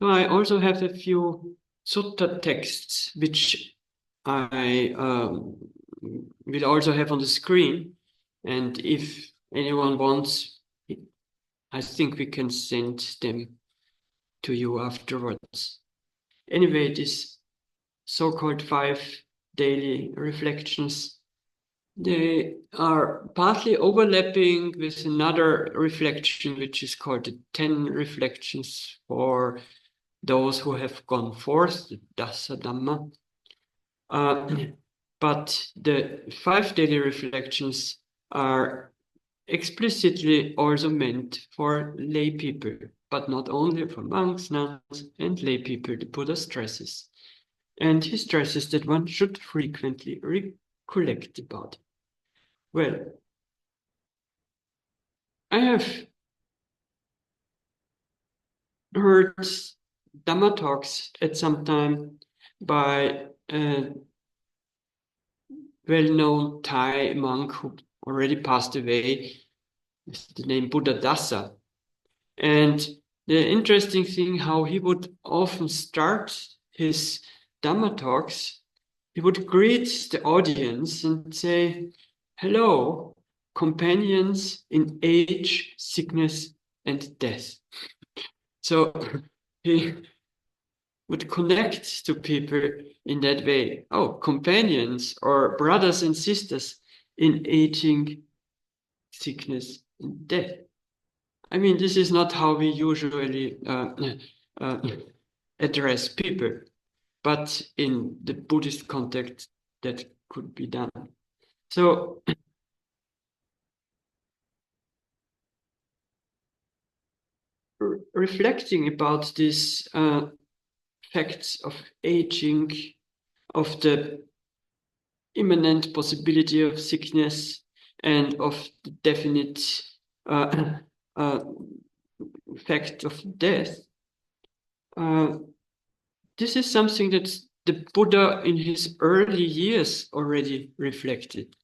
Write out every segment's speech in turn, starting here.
So I also have a few sutta texts, which I will also have on the screen. And if anyone wants, I think we can send them to you afterwards. Anyway, these so-called 5 daily reflections, they are partly overlapping with another reflection, which is called the 10 reflections for those who have gone forth, the Dasa Dhamma. But the 5 daily reflections are explicitly also meant for lay people, but not only for monks, nuns, and lay people. The Buddha stresses. And he stresses that one should frequently recollect about. Well, I have heard Dhamma talks at some time by a well-known Thai monk who already passed away, with the name Buddha Dasa. And the interesting thing, how he would often start his Dhamma talks, he would greet the audience and say, "Hello, companions in age, sickness, and death." So he would connect to people in that way. Oh, companions or brothers and sisters in aging, sickness, and death. I mean, this is not how we usually address people, but in the Buddhist context, that could be done. So, reflecting about these facts of aging, of the imminent possibility of sickness, and of the definite uh, uh, fact of death, this is something that the Buddha in his early years already reflected.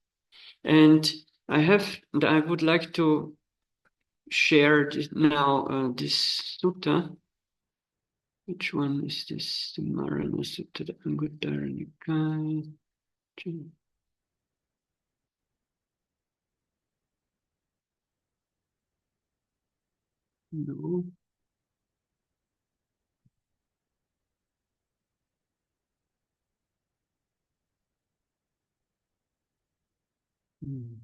And I would like to share this now this sutta. Which one is this? The Marana Sutta, the Anguttara Nikaya. No. Hmm.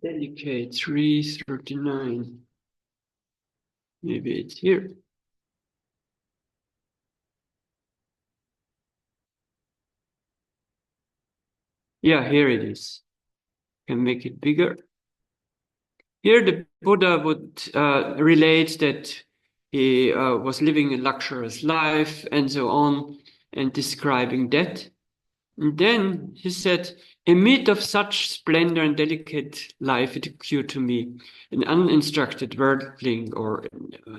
Delicate 339. Maybe it's here. Yeah, here it is. Can make it bigger. Here the Buddha would relate that he was living a luxurious life and so on, and describing that. And then he said, "Amid of such splendor and delicate life, it occurred to me, an uninstructed worldling or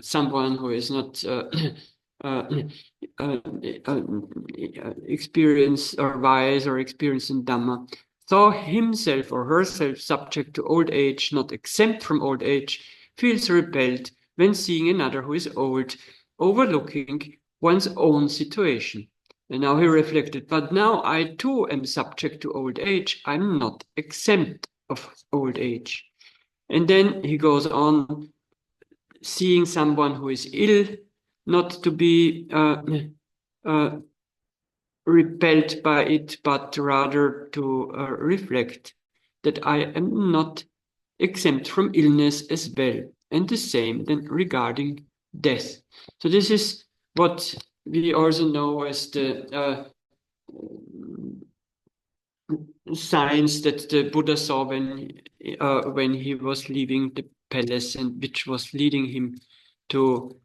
someone who is not uh, uh, uh, experienced or wise or experienced in Dhamma, saw himself or herself subject to old age, not exempt from old age, feels repelled when seeing another who is old, overlooking one's own situation." And now he reflected, "But now I too am subject to old age. I'm not exempt of old age." And then he goes on, seeing someone who is ill, not to be uh, repelled by it, but rather to reflect that I am not exempt from illness as well. And the same then regarding death. So this is what we also know as the signs that the Buddha saw when he was leaving the palace, and which was leading him to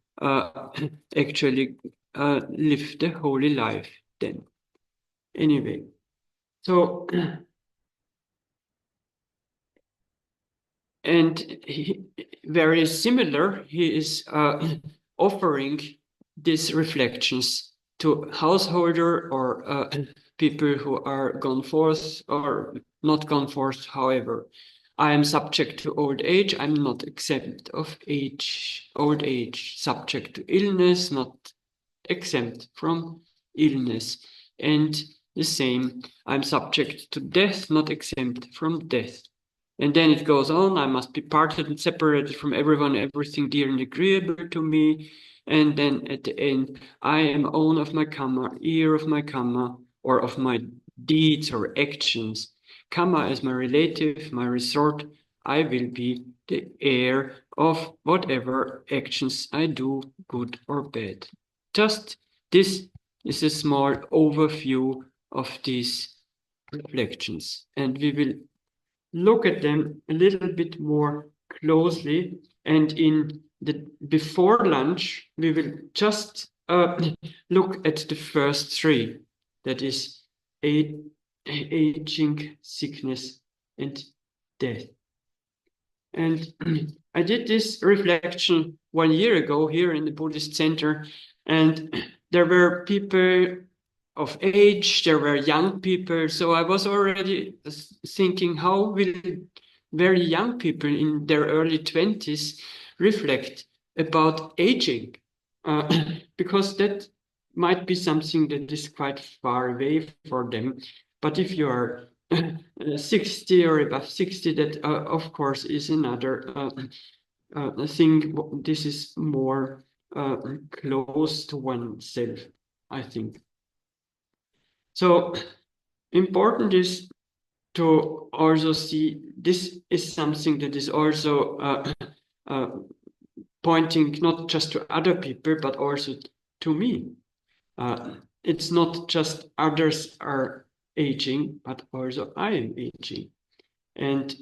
actually live the holy life then. Anyway, so and very similar, he is offering these reflections to householder or people who are gone forth or not gone forth, however. I am subject to old age. I'm not exempt of age, old age, subject to illness, not exempt from illness. And the same, I'm subject to death, not exempt from death. And then it goes on, I must be parted and separated from everyone, everything dear and agreeable to me. And then at the end, I am own of my karma, heir of my karma, or of my deeds or actions. Karma as my relative, my resort. I will be the heir of whatever actions I do, good or bad. Just this is a small overview of these reflections, and we will look at them a little bit more closely. And in the before lunch, we will just look at the first three. That is aging, sickness, and death. And I did this reflection 1 year ago here in the Buddhist Center, and there were people of age, there were young people. So I was already thinking, how will very young people in their early 20s reflect about aging? Because that might be something that is quite far away for them. But if you are 60 or above 60, that of course is another thing. This is more close to oneself, I think. So important is to also see this is something that is also pointing not just to other people, but also to me. It's not just others are aging, but also I am aging. And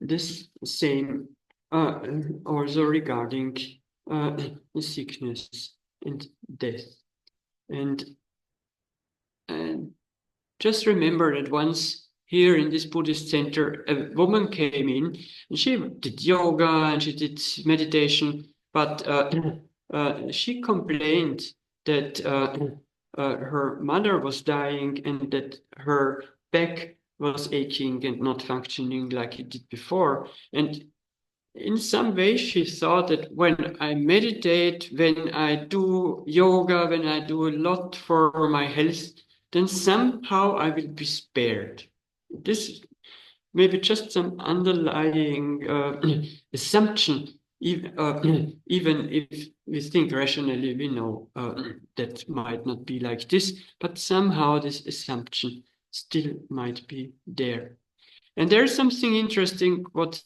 this same also regarding sickness and death. And just remember that once here in this Buddhist center, a woman came in and she did yoga and she did meditation, but she complained that her mother was dying and that her back was aching and not functioning like it did before. And in some way, she thought that when I meditate, when I do yoga, when I do a lot for my health, then somehow I will be spared. This maybe just some underlying assumption. Even if we think rationally, we know that might not be like this, but somehow this assumption still might be there. And there's something interesting what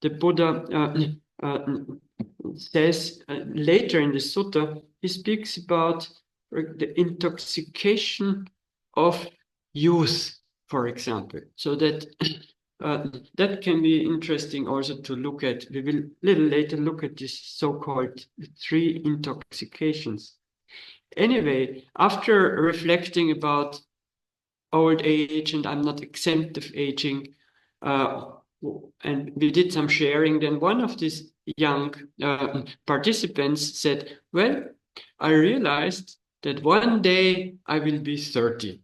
the Buddha says later in the sutta. He speaks about the intoxication of youth, for example. So that that can be interesting also to look at. We will a little later look at this so-called three intoxications. Anyway, after reflecting about old age and I'm not exempt of aging, and we did some sharing, then one of these young participants said, well, I realized that one day I will be 30.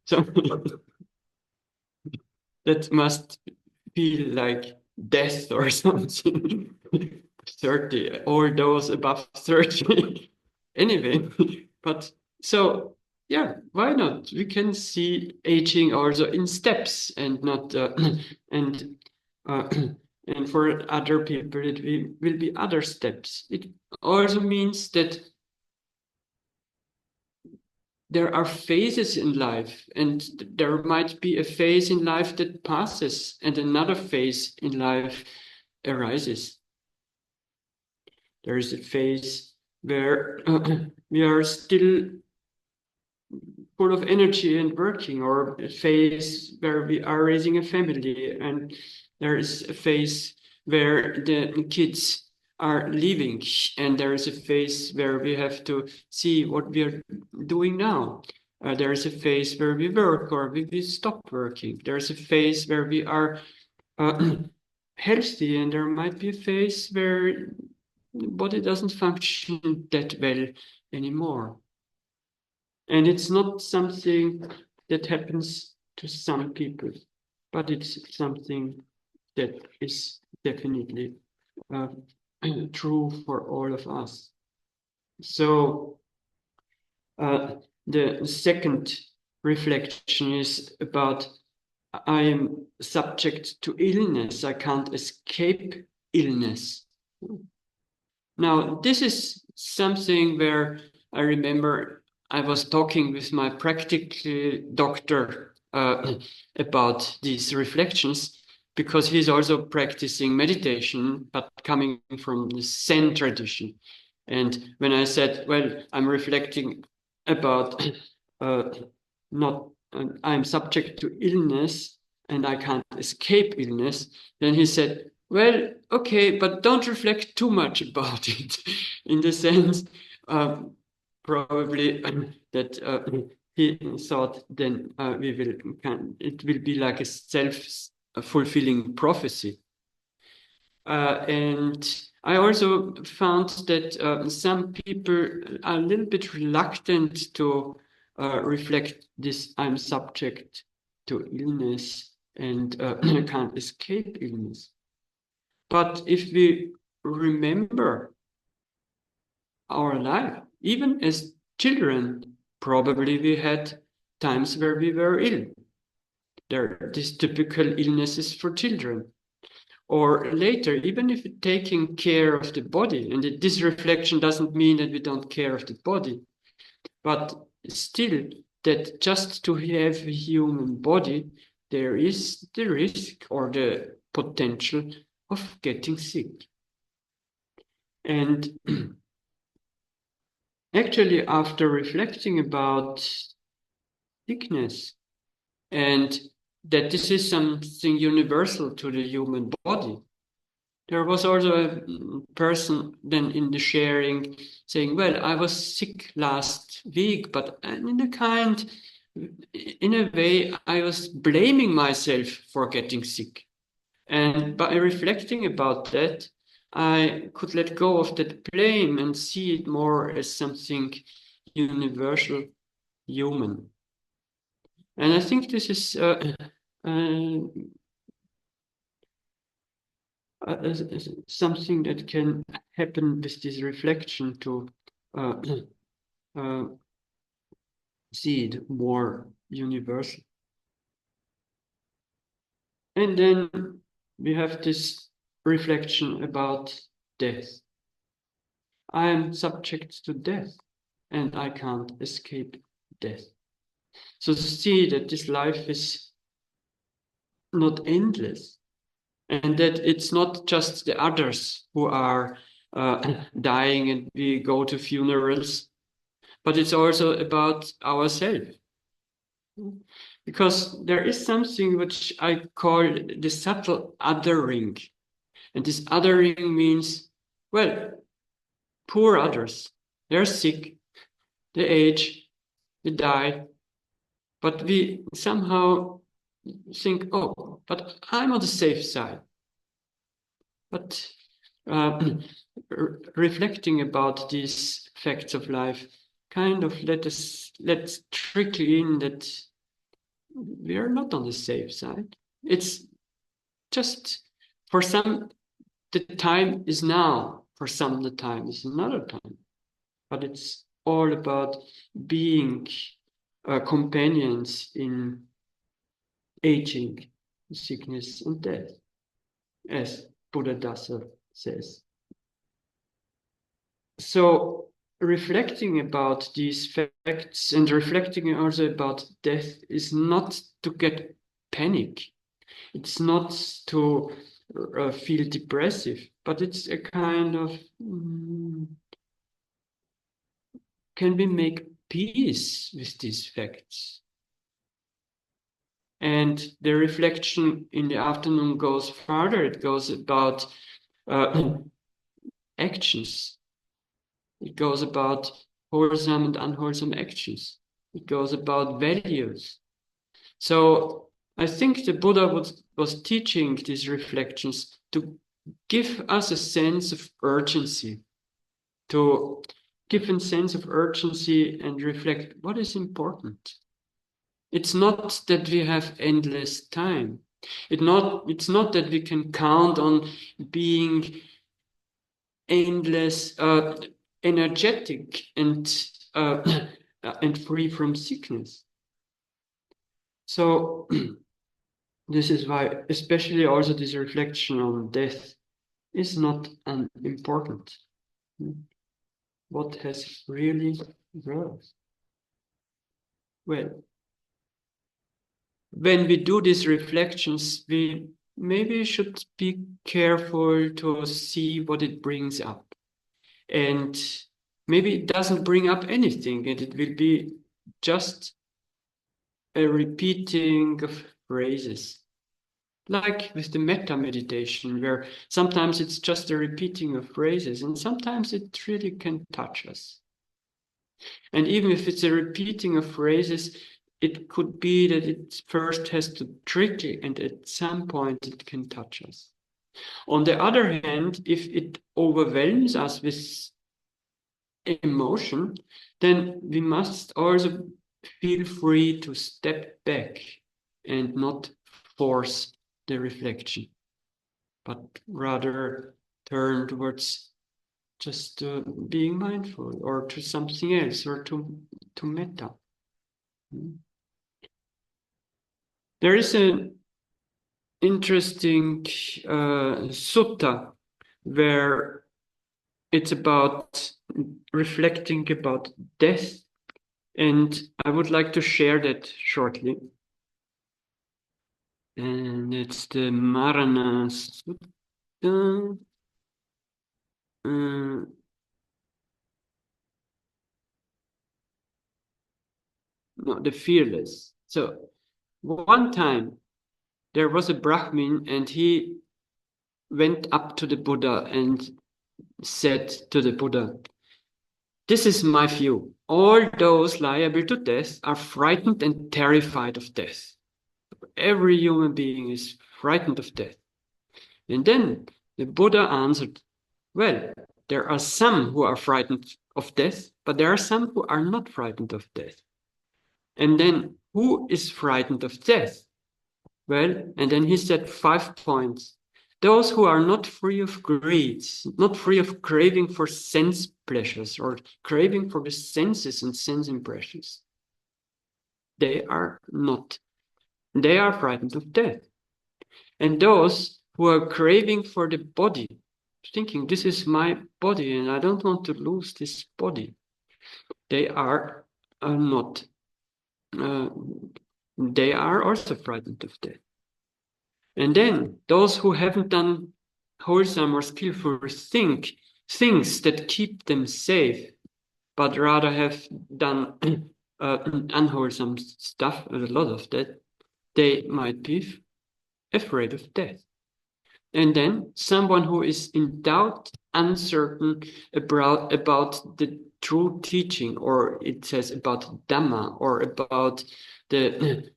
So that must feel like death or something. 30, all those above 30. Anyway, but so yeah, why not? We can see aging also in steps and not and and for other people it will be other steps. It also means that there are phases in life, and there might be a phase in life that passes and another phase in life arises. There is a phase where we are still full of energy and working, or a phase where we are raising a family, and there is a phase where the kids are leaving, and there is a phase where we have to see what we are doing now. There is a phase where we work or we stop working. There's a phase where we are healthy, and there might be a phase where the body doesn't function that well anymore. And it's not something that happens to some people, but it's something that is definitely true for all of us. So the second reflection is about I am subject to illness. I can't escape illness. Now, this is something where I remember I was talking with my practical doctor about these reflections, because he's also practicing meditation, but coming from the Zen tradition. And when I said, well, I'm reflecting about not, I'm subject to illness and I can't escape illness, then he said, well, okay, but don't reflect too much about it, in the sense, probably that he thought then it will be like a self-fulfilling prophecy. And I also found that some people are a little bit reluctant to reflect this I'm subject to illness and can't escape illness. But if we remember our life, even as children, probably we had times where we were ill. There are these typical illnesses for children. Or later, even if we're taking care of the body, and this reflection doesn't mean that we don't care of the body, but still that just to have a human body, there is the risk or the potential of getting sick. And actually, after reflecting about sickness and that this is something universal to the human body, there was also a person then in the sharing saying, well, I was sick last week, but in a way, I was blaming myself for getting sick. And by reflecting about that, I could let go of that blame and see it more as something universal, human. And I think this is something that can happen with this reflection to see it more universal. And then we have this reflection about death. I am subject to death and I can't escape death. So to see that this life is not endless and that it's not just the others who are dying and we go to funerals, but it's also about ourselves. Because there is something which I call the subtle othering. And this othering means, well, poor others. They're sick, they age, they die. But we somehow think, oh, but I'm on the safe side. But reflecting about these facts of life kind of let's trickle in that we are not on the safe side. It's just for some, the time is now. For some, the time is another time. But it's all about being companions in aging, sickness, and death, as Buddhadasa says. So reflecting about these facts and reflecting also about death is not to get panic. It's not to feel depressive, but it's a kind of can we make peace with these facts? And the reflection in the afternoon goes further. It goes about actions. It goes about wholesome and unwholesome actions. It goes about values. So I think the Buddha was teaching these reflections to give us a sense of urgency, to give a sense of urgency and reflect what is important. It's not that we have endless time. It's not that we can count on being endless, energetic and free from sickness. So this is why, especially also this reflection on death is not unimportant. What has really worth? Well, when we do these reflections, we maybe should be careful to see what it brings up. And maybe it doesn't bring up anything, and it will be just a repeating of phrases. Like with the metta meditation, where sometimes it's just a repeating of phrases, and sometimes it really can touch us. And even if it's a repeating of phrases, it could be that it first has to trickle, and at some point it can touch us. On the other hand, if it overwhelms us with emotion, then we must also feel free to step back and not force the reflection, but rather turn towards just being mindful, or to something else, or to metta. There is an interesting sutta where it's about reflecting about death, and I would like to share that shortly. And it's the Marana Sutta. No, the fearless. So one time there was a Brahmin, and he went up to the Buddha and said to the Buddha, "This is my view. All those liable to death are frightened and terrified of death. Every human being is frightened of death." And then the Buddha answered, "Well, there are some who are frightened of death, but there are some who are not frightened of death. And then who is frightened of death? Well," and then he said 5 points. "Those who are not free of greed, not free of craving for sense pleasures or craving for the senses and sense impressions. They are not. They are frightened of death. And those who are craving for the body, thinking this is my body and I don't want to lose this body, they are not. They are also frightened of death. And then those who haven't done wholesome or skillful things that keep them safe, but rather have done unwholesome stuff, a lot of that, they might be afraid of death. And then someone who is in doubt, uncertain about the true teaching, or it says about Dhamma, or about the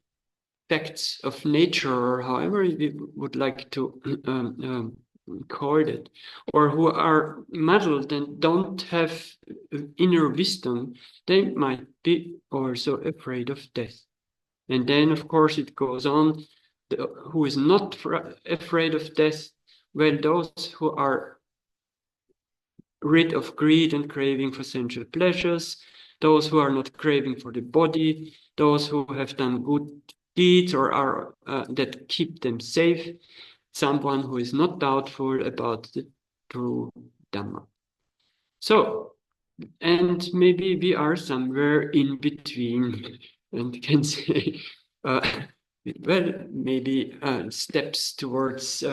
facts of nature, or however we would like to call it, or who are muddled and don't have inner wisdom, they might be also afraid of death. And then, of course, it goes on. Who is not afraid of death? Well, those who are rid of greed and craving for sensual pleasures, those who are not craving for the body, those who have done good deeds or are that keep them safe, someone who is not doubtful about the true Dhamma. So, and maybe we are somewhere in between, and can say, well, maybe steps towards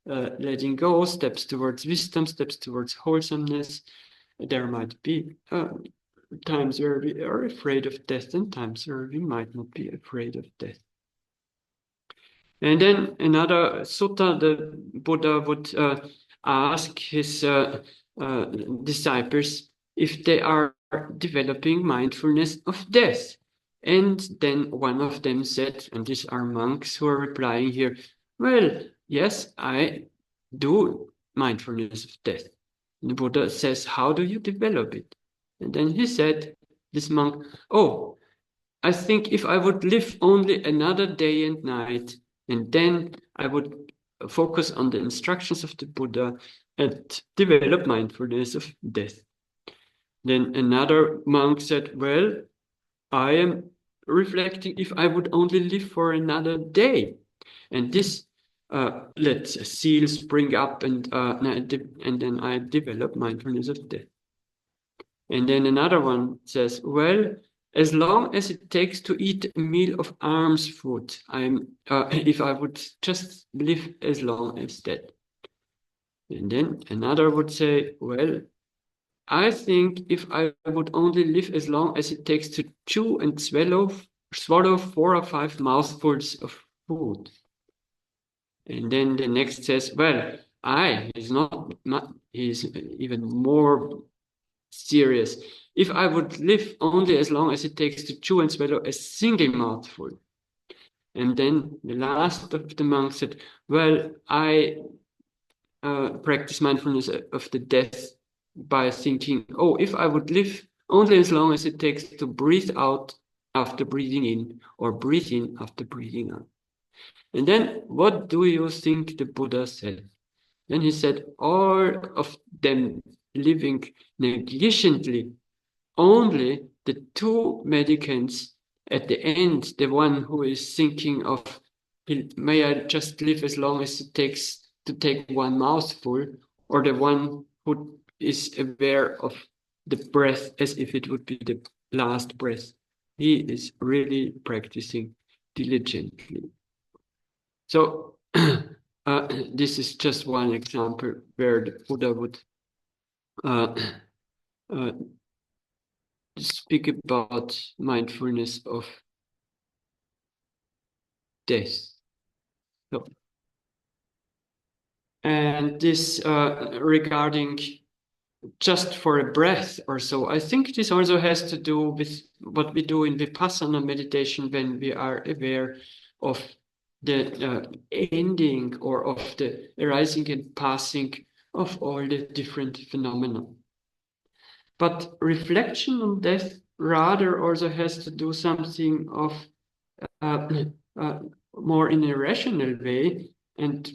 letting go, steps towards wisdom, steps towards wholesomeness. There might be times where we are afraid of death and times where we might not be afraid of death. And then another sutta, the Buddha would ask his disciples if they are developing mindfulness of death. And then one of them said, and these are monks who are replying here, well, yes, I do mindfulness of death. And the Buddha says, how do you develop it? And then he said, this monk, oh, I think if I would live only another day and night, and then I would focus on the instructions of the Buddha and develop mindfulness of death. Then another monk said, well, I am reflecting if I would only live for another day. And this lets zeal spring up, and then I develop mindfulness of death. And then another one says, well, as long as it takes to eat a meal of alms food, if I would just live as long as that. And then another would say, well, I think if I would only live as long as it takes to chew and swallow 4 or 5 mouthfuls of food. And then the next says, well, he's even more serious. If I would live only as long as it takes to chew and swallow a single mouthful. And then the last of the monks said, well, I practice mindfulness of the death by thinking, oh, if I would live only as long as it takes to breathe out after breathing in, or breathe in after breathing out. And then what do you think the Buddha said? Then he said, all of them living negligently, only the 2 mendicants at the end, the one who is thinking of, may I just live as long as it takes to take 1 mouthful, or the one who is aware of the breath as if it would be the last breath. He is really practicing diligently. So this is just one example where the Buddha would speak about mindfulness of death. So, and this regarding just for a breath or so, I think this also has to do with what we do in Vipassana meditation when we are aware of the ending or of the arising and passing of all the different phenomena. But reflection on death rather also has to do something of more in a rational way, and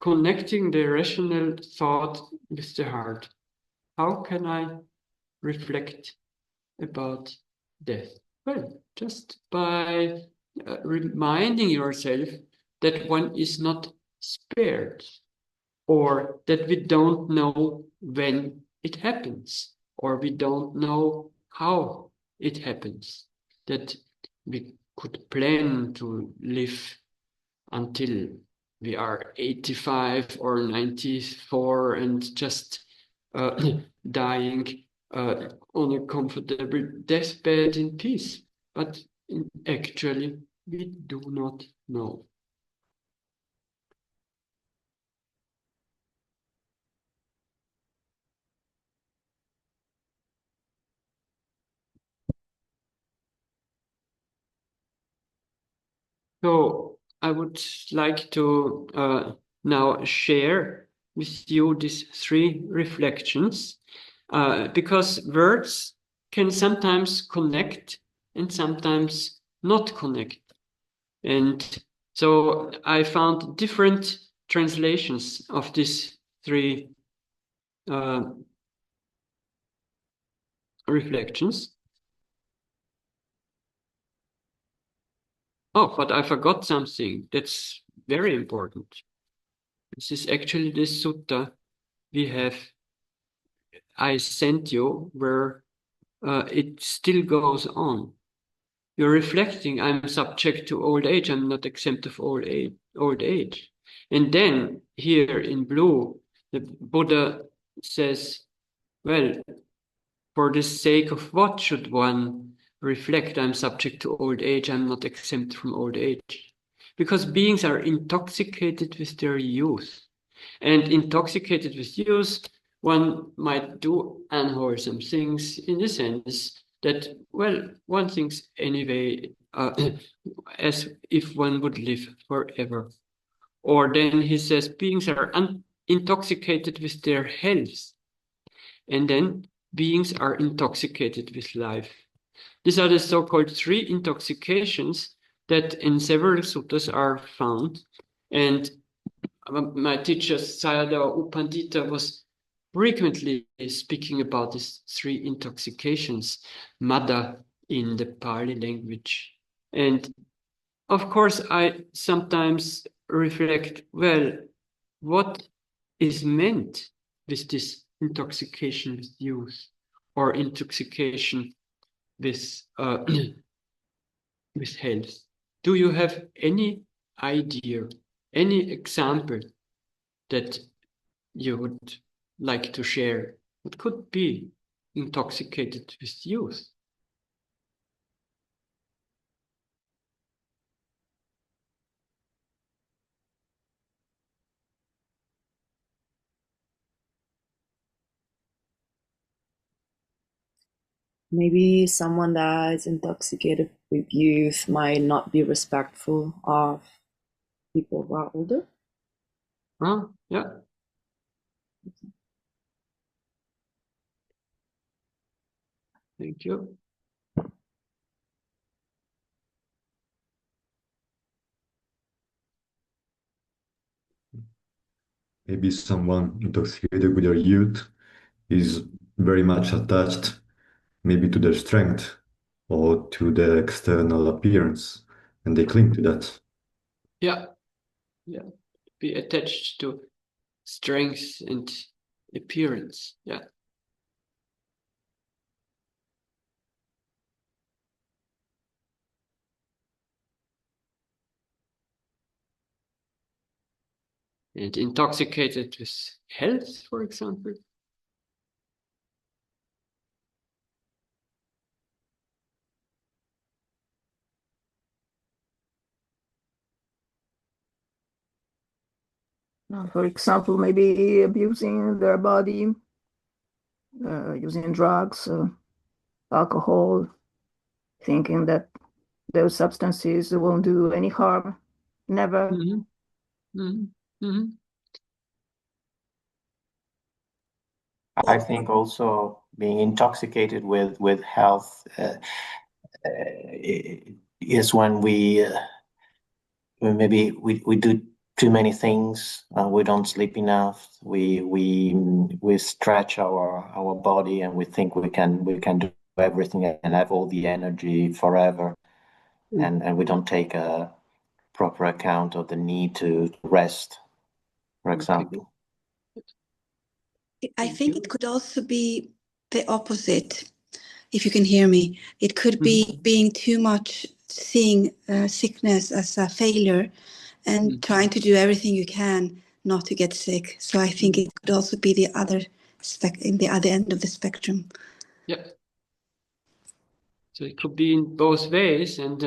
connecting the rational thought with the heart. How can I reflect about death? Well, just by reminding yourself that one is not spared, or that we don't know when it happens, or we don't know how it happens, that we could plan to live until we are 85 or 94 and just dying on a comfortable deathbed in peace. But actually, we do not know. So I would like to now share with you these 3 reflections, because words can sometimes connect and sometimes not connect. And so I found different translations of these 3 reflections. Oh, but I forgot something that's very important. This is actually the sutta I sent you, where it still goes on. You're reflecting, I'm subject to old age, I'm not exempt of old age. And then here in blue, the Buddha says, well, for the sake of what should one reflect? I'm subject to old age, I'm not exempt from old age. Because beings are intoxicated with their youth. And intoxicated with youth, one might do unwholesome things in the sense that, well, one thinks anyway as if one would live forever. Or then he says beings are intoxicated with their health. And then beings are intoxicated with life. These are the so-called three intoxications that in several suttas are found. And my teacher Sayadaw U Pandita was frequently speaking about these three intoxications, Mada in the Pali language. And of course, I sometimes reflect, well, what is meant with this intoxication with youth or intoxication with with health? Do you have any idea, any example that you would like to share? What could be intoxicated with youth? Maybe someone that is intoxicated with youth might not be respectful of people who are older. Yeah. Thank you. Maybe someone intoxicated with their youth is very much attached maybe to their strength or to their external appearance, and they cling to that. Yeah. Be attached to strength and appearance. Yeah. And intoxicated with health, for example. For example, maybe abusing their body, using drugs, alcohol, thinking that those substances won't do any harm. Never. Mm-hmm. Mm-hmm. Mm-hmm. I think also being intoxicated with health is when maybe we do too many things. We don't sleep enough. We stretch our body, and we think we can do everything and have all the energy forever, and we don't take a proper account of the need to rest, for example. I think it could also be the opposite, if you can hear me. It could be being too much, seeing sickness as a failure and trying to do everything you can not to get sick. So I think it could also be the other in the other end of the spectrum. Yeah. So it could be in both ways, and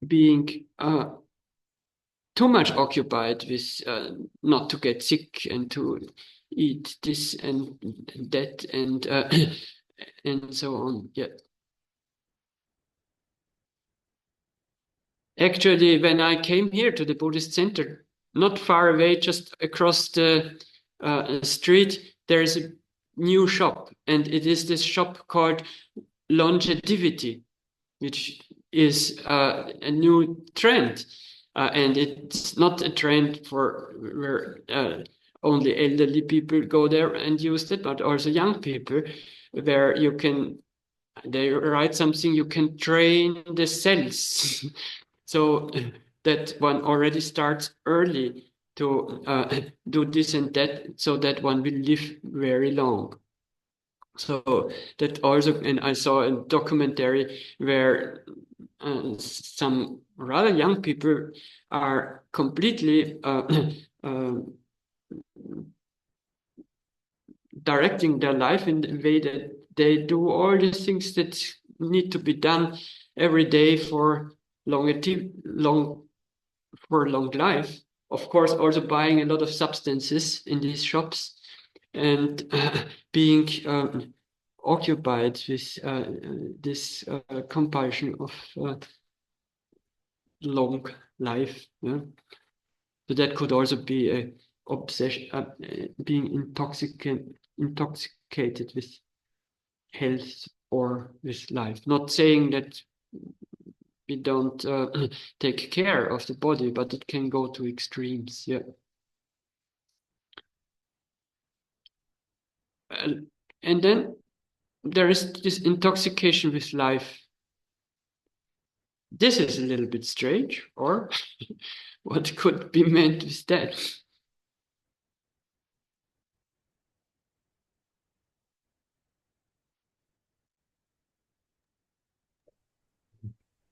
being too much occupied with not to get sick and to eat this and that and so on. Yeah. Actually, when I came here to the Buddhist center, not far away, just across the street, there is a new shop, and it is this shop called Longevity, which is a new trend. And it's not a trend for where only elderly people go there and use it, but also young people, where you can, they write something, you can train the cells. So that one already starts early to do this and that, so that one will live very long. So that also, and I saw a documentary where some rather young people are completely directing their life in the way that they do all the things that need to be done every day for long life. Of course, also buying a lot of substances in these shops and being occupied with this compulsion of long life. Yeah? So that could also be a obsession, being intoxicated with health or with life. Not saying that we don't take care of the body, but it can go to extremes. Yeah. And then there is this intoxication with life. This is a little bit strange, or what could be meant with that?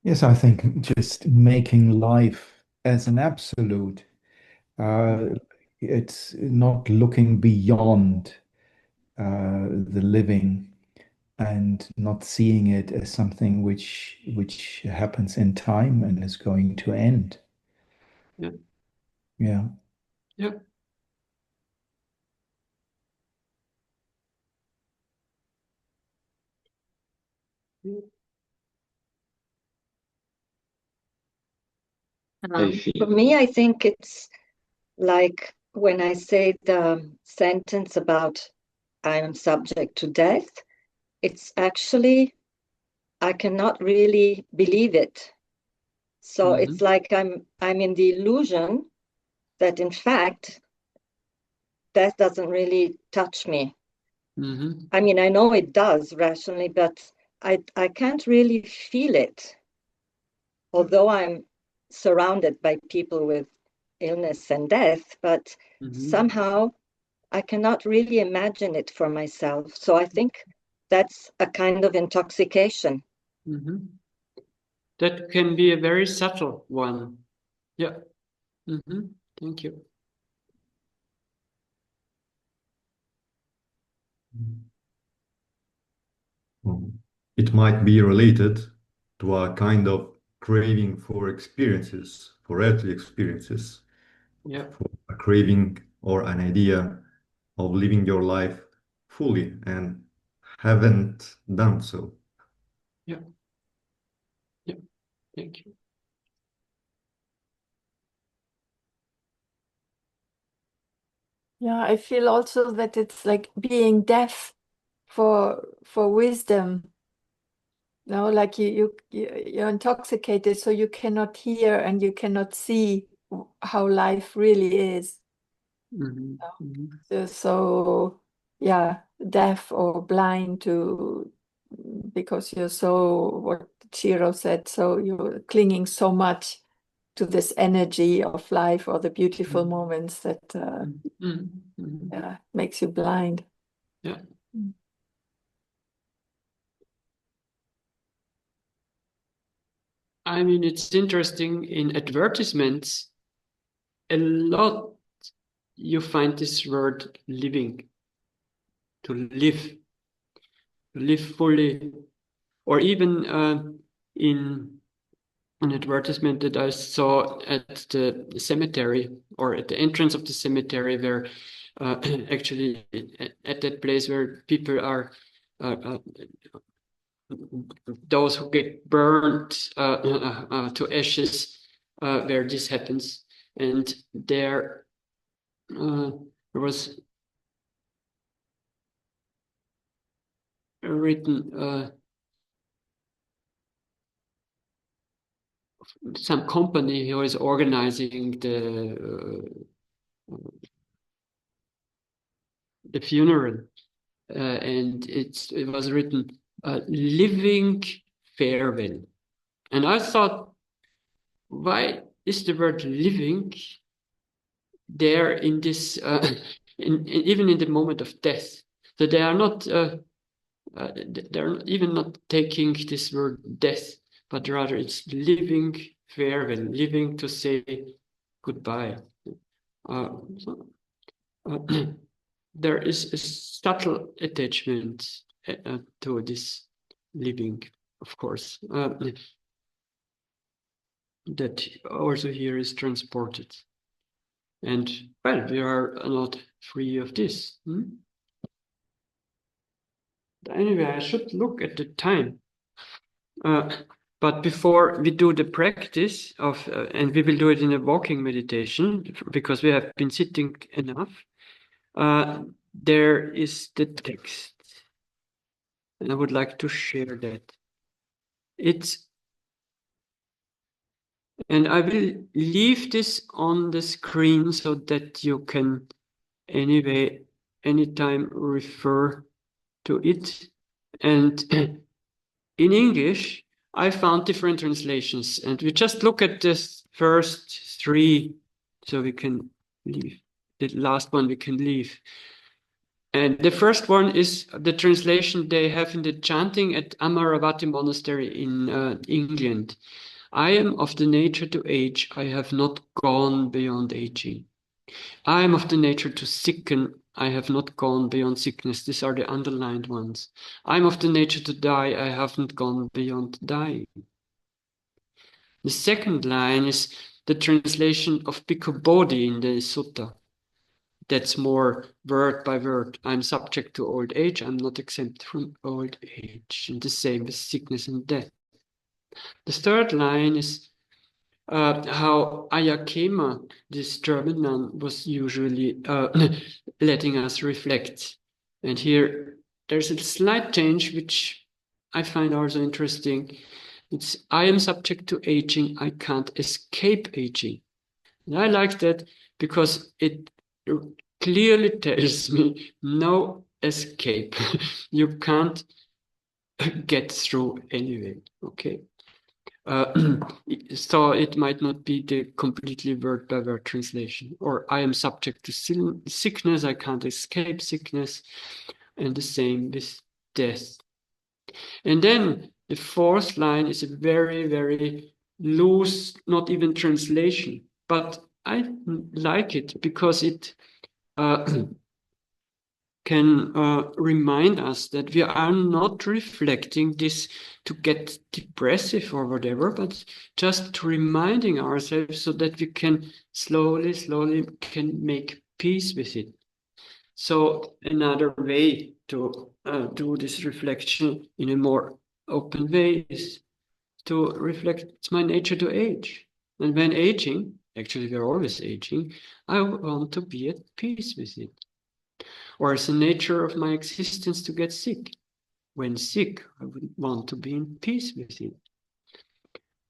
Yes, I think just making life as an absolute. It's not looking beyond the living and not seeing it as something which happens in time and is going to end. Yeah. Yeah. Yeah. For me, I think it's like when I say the sentence about I am subject to death, it's actually, I cannot really believe it. So it's like I'm in the illusion that in fact, death doesn't really touch me. I mean, I know it does rationally, but I can't really feel it. Although I'm surrounded by people with illness and death, but somehow I cannot really imagine it for myself. So I think that's a kind of intoxication. That can be a very subtle one. Yeah. Thank you. It might be related to a kind of craving for experiences, for earthly experiences, Yeah. for a craving or an idea of living your life fully and haven't done so. Yeah. Yeah. Thank you. Yeah, I feel also that it's like being deaf for wisdom. No, like you're intoxicated, so you cannot hear and you cannot see how life really is. So yeah, deaf or blind to, because you're so, what Chiro said, so you're clinging so much to this energy of life or the beautiful moments that yeah, makes you blind. Yeah. I mean, it's interesting in advertisements, a lot you find this word living, to live fully, or even in an advertisement that I saw at the cemetery or at the entrance of the cemetery, where actually at that place where people are those who get burned to ashes, where this happens, and there was written some company who is organizing the funeral, and it was written living farewell. And I thought, why is the word living there in this even in the moment of death? So they are not they're even not taking this word death, but rather it's living farewell, living to say goodbye. There is a subtle attachment to this living, of course, that also here is transported. And, well, we are not free of this. Anyway, I should look at the time. But before we do the practice of, and we will do it in a walking meditation because we have been sitting enough, there is the text. And I would like to share that. And I will leave this on the screen so that you can anyway, anytime refer to it. And in English, I found different translations, and we just look at the first three so we can leave. The last one we can leave. And the first one is the translation they have in the chanting at Amaravati Monastery in England. I am of the nature to age, I have not gone beyond aging. I am of the nature to sicken, I have not gone beyond sickness. These are the underlined ones. I am of the nature to die, I haven't gone beyond dying. The second line is the translation of Bhikkhu Bodhi in the sutta. That's more word by word. I'm subject to old age, I'm not exempt from old age. And the same with sickness and death. The third line is how Ayakema, this German nun, was usually letting us reflect. And here there's a slight change, which I find also interesting. It's, I am subject to aging, I can't escape aging. And I like that because it clearly tells me no escape. You can't get through anyway, okay? So it might not be the completely word by word translation. Or I am subject to sickness, I can't escape sickness. And the same with death. And then the fourth line is a very, very loose, not even translation. But I like it because it can remind us that we are not reflecting this to get depressive or whatever, but just reminding ourselves so that we can slowly can make peace with it. So another way to do this reflection in a more open way is to reflect, it's my nature to age. And when aging, actually we're always aging, I want to be at peace with it. Or it's the nature of my existence to get sick. When sick, I would want to be in peace with it.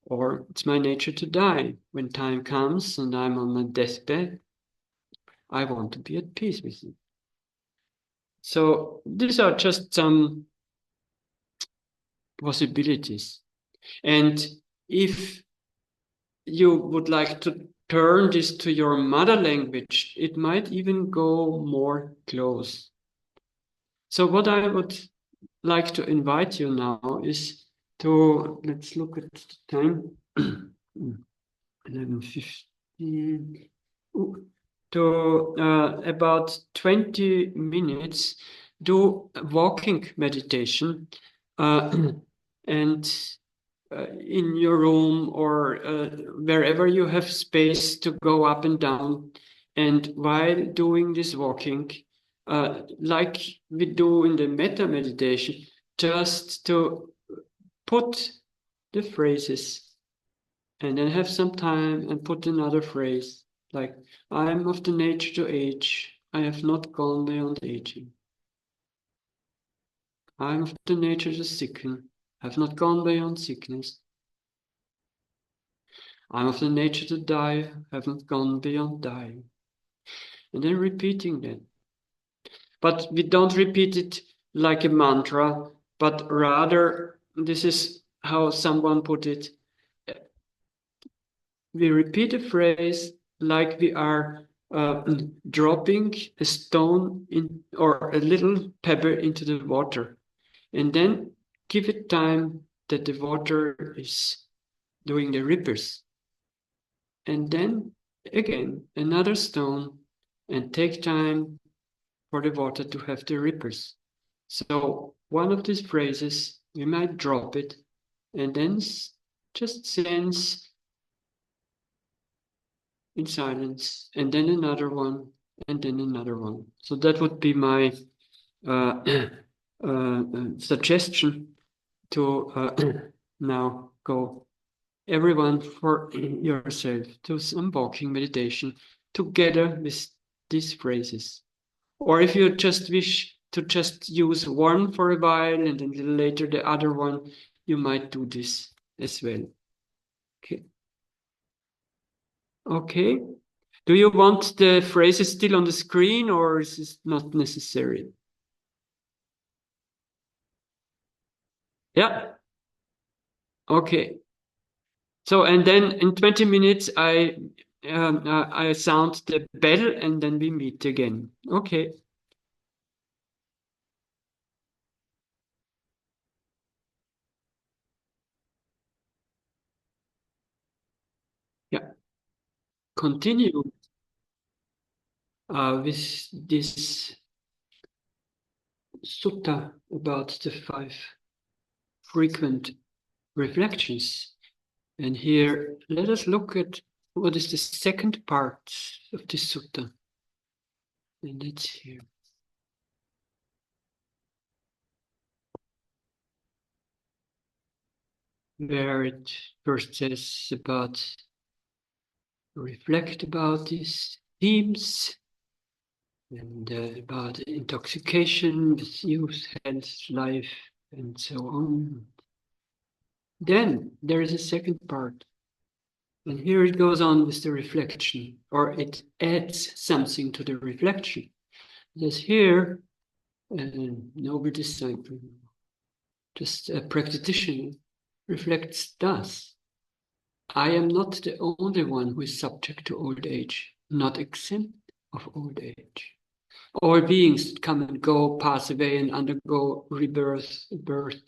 Or it's my nature to die. When time comes and I'm on my deathbed, I want to be at peace with it. So these are just some possibilities. And if you would like to turn this to your mother language, it might even go more close. So what I would like to invite you now is to, let's look at the time, 11:15, to about 20 minutes do a walking meditation and in your room or wherever you have space to go up and down. And while doing this walking, like we do in the metta meditation, just to put the phrases and then have some time and put another phrase like, I am of the nature to age, I have not gone beyond aging. I am of the nature to sicken, I have not gone beyond sickness. I am of the nature to die, I have not gone beyond dying. And then repeating that. But we don't repeat it like a mantra, but rather, this is how someone put it. We repeat a phrase like we are dropping a stone in or a little pebble into the water. And then give it time that the water is doing the ripples. And then again, another stone, and take time for the water to have the ripples. So one of these phrases, we might drop it and then just sense in silence, and then another one, and then another one. So that would be my suggestion to now go, everyone, for yourself, to some walking meditation together with these phrases. Or if you just wish to just use one for a while and then later the other one, you might do this as well. Okay. Okay. Do you want the phrases still on the screen, or is this not necessary? Yeah. Okay. So, and then in 20 minutes, I sound the bell and then we meet again. Okay. Yeah. Continue with this sutta about the 5 frequent reflections. And here, let us look at what is the second part of this sutta. And that's here. Where it first says about, reflect about these themes and about intoxication with youth, health, life, and so on. Then there is a second part. And here it goes on with the reflection, or it adds something to the reflection. Because here, noble disciple, just a practitioner, reflects thus: I am not the only one who is subject to old age, not exempt of old age. All beings come and go, pass away and undergo rebirth, birth,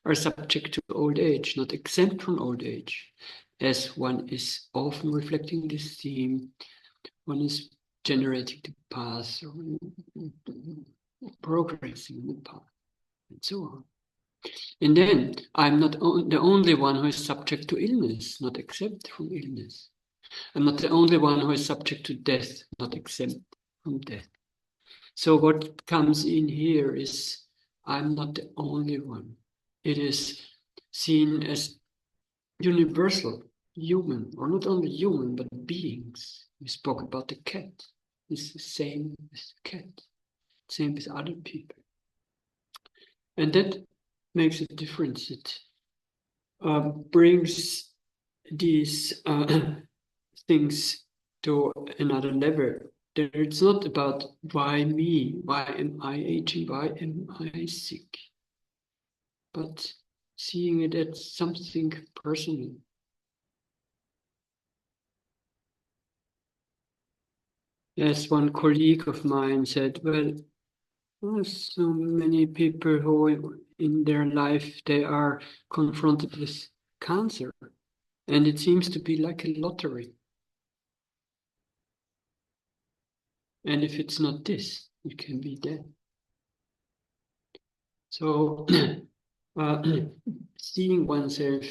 are subject to old age, not exempt from old age. As one is often reflecting this theme, one is generating the path, or progressing in the path, and so on. And then I'm not the only one who is subject to illness, not exempt from illness. I'm not the only one who is subject to death, not exempt from death. So what comes in here is, I'm not the only one. It is seen as universal, human, or not only human, but beings. We spoke about the cat. It's the same with the cat, same with other people. And that makes a difference. It brings these things to another level. It's not about why me, why am I aging, why am I sick, but seeing it as something personal. As one colleague of mine said, well, there's so many people who in their life they are confronted with cancer, and it seems to be like a lottery. And if it's not this, it can be that. So seeing oneself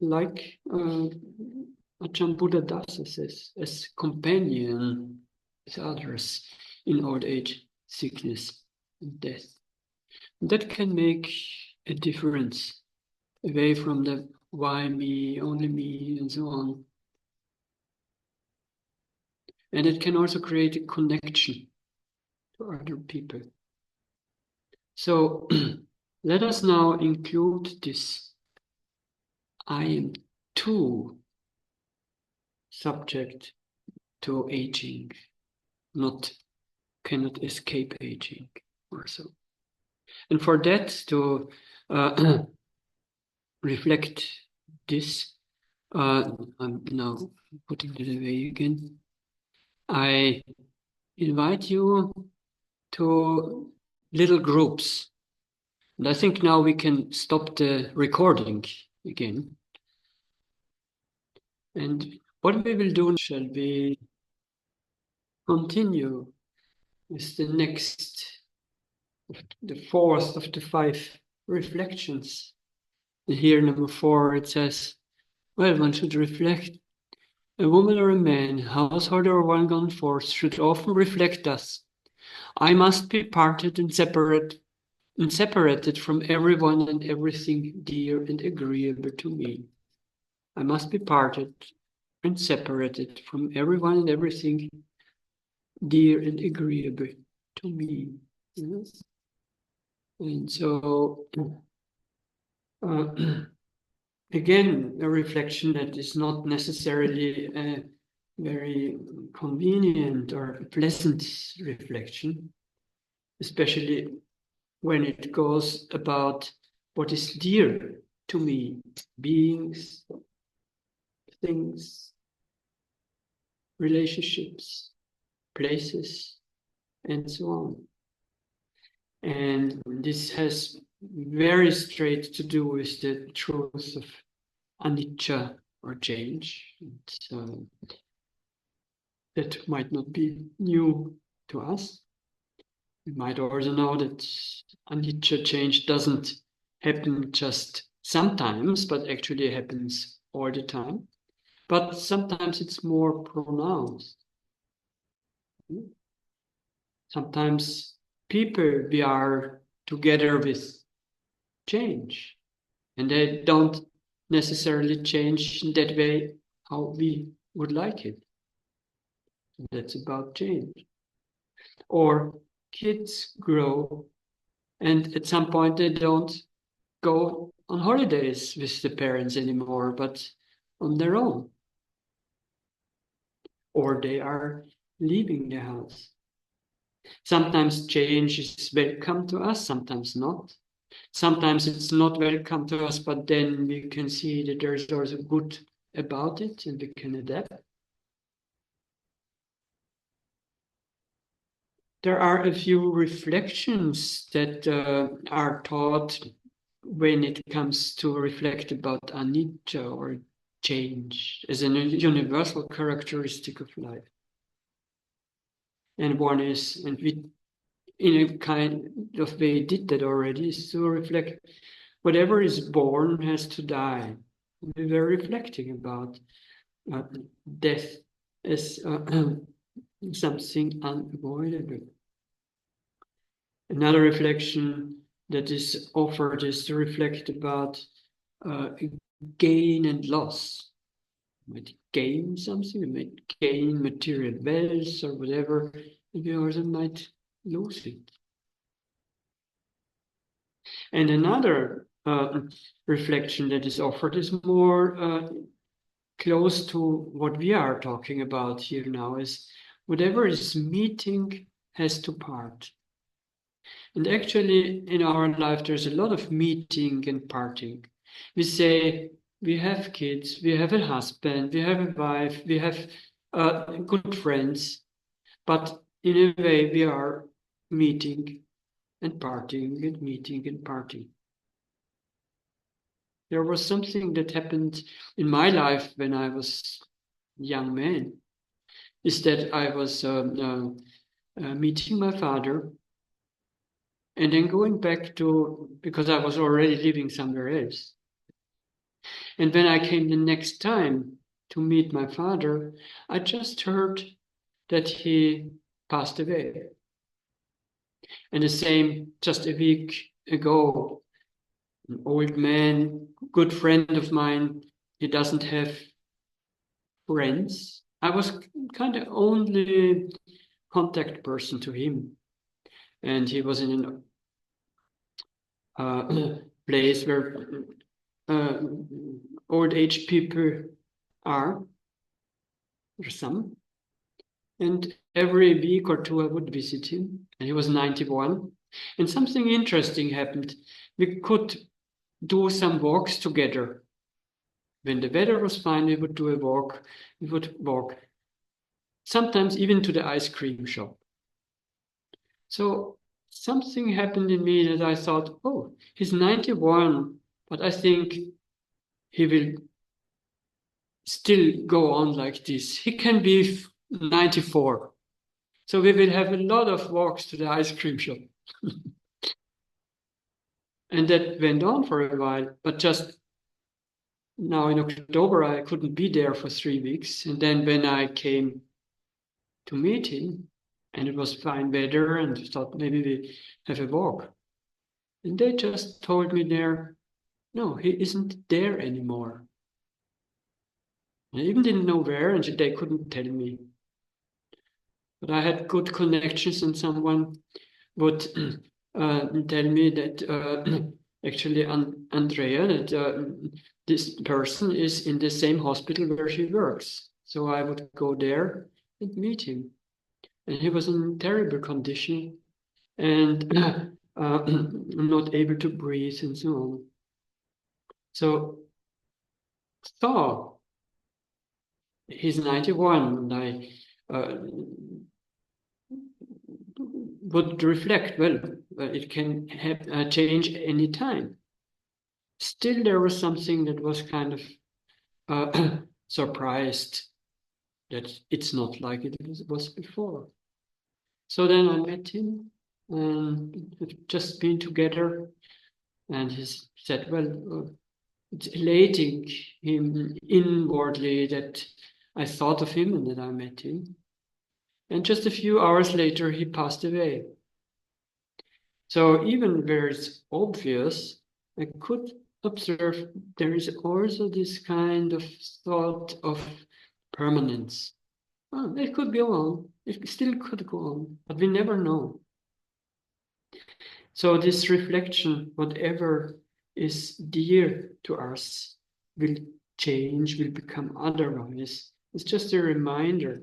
like Ajahn Buddhadasa says, as companion with others in old age, sickness, and death. And that can make a difference away from the why me, only me, and so on. And it can also create a connection to other people. So let us now include this. I am too subject to aging, cannot escape aging or so. And for that, to reflect this, I'm now putting it away again. I invite you to little groups. And I think now we can stop the recording again. And what we will do, shall we continue with the next, the 4th of the 5 reflections. And here, number 4, it says, well, one should reflect. A woman or a man, householder or one gone forth, should often reflect thus: I must be parted and separate, and separated from everyone and everything dear and agreeable to me. I must be parted and separated from everyone and everything dear and agreeable to me. Yes. And so, again, a reflection that is not necessarily a very convenient or pleasant reflection, especially when it goes about what is dear to me, beings, things, relationships, places, and so on. And this has very straight to do with the truth of anicca, or change. That might not be new to us. We might also know that anicca, change, doesn't happen just sometimes, but actually happens all the time. But sometimes it's more pronounced. Sometimes people we are together with change, and they don't necessarily change in that way how we would like it. That's about change. Or kids grow, and at some point they don't go on holidays with the parents anymore, but on their own. Or they are leaving the house. Sometimes change is welcome to us, sometimes not. Sometimes it's not welcome to us, but then we can see that there's also good about it and we can adapt. There are a few reflections that are taught when it comes to reflect about anicca, or change, as a universal characteristic of life. And one is, and we in a kind of way did that already, is to reflect whatever is born has to die. We were reflecting about death as something unavoidable. Another reflection that is offered is to reflect about gain and loss. We might gain something, we might gain material wealth or whatever, and we also might lose it. And another reflection that is offered is more close to what we are talking about here now, is whatever is meeting has to part. And actually in our life there's a lot of meeting and parting. We say we have kids, we have a husband, we have a wife, we have good friends, but in a way we are meeting and parting and meeting and parting. There was something that happened in my life when I was a young man, is that I was meeting my father and then going back to, because I was already living somewhere else. And when I came the next time to meet my father, I just heard that he passed away. And the same just a week ago, an old man, good friend of mine, he doesn't have friends. I was kind of only contact person to him. And he was in a place where old age people are, or some. And every week or two I would visit him, and he was 91. And something interesting happened. We could do some walks together. When the weather was fine, we would do a walk. We would walk, sometimes even to the ice cream shop. So something happened in me that I thought, oh, he's 91, but I think he will still go on like this. He can be 94. So we will have a lot of walks to the ice cream shop. And that went on for a while, but just now in October, I couldn't be there for 3 weeks. And then when I came to meet him, and it was fine weather, and I thought maybe we have a walk. And they just told me there, no, he isn't there anymore. I even didn't know where, and they couldn't tell me. But I had good connections, and someone would tell me that actually Andrea, that this person is in the same hospital where she works. So I would go there and meet him. And he was in terrible condition and not able to breathe and so on. So he's 91, and I would reflect, well, it can change any time. Still, there was something that was kind of surprised that it's not like it was before. So then I met him, and we've just been together, and he said, well, it's elating him inwardly that I thought of him and that I met him. And just a few hours later, he passed away. So even where it's obvious, I could observe there is also this kind of thought of permanence. Oh, it could go on. It still could go on, but we never know. So this reflection, whatever is dear to us, will change, will become otherwise. It's just a reminder.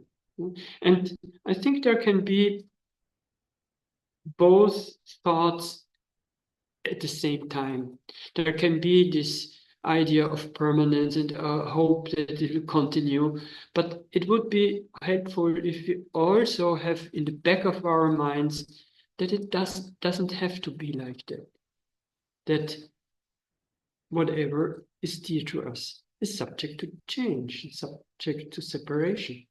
And I think there can be both thoughts at the same time. There can be this idea of permanence and hope that it will continue, but it would be helpful if we also have in the back of our minds that it doesn't have to be like that. That whatever is dear to us is subject to change, subject to separation.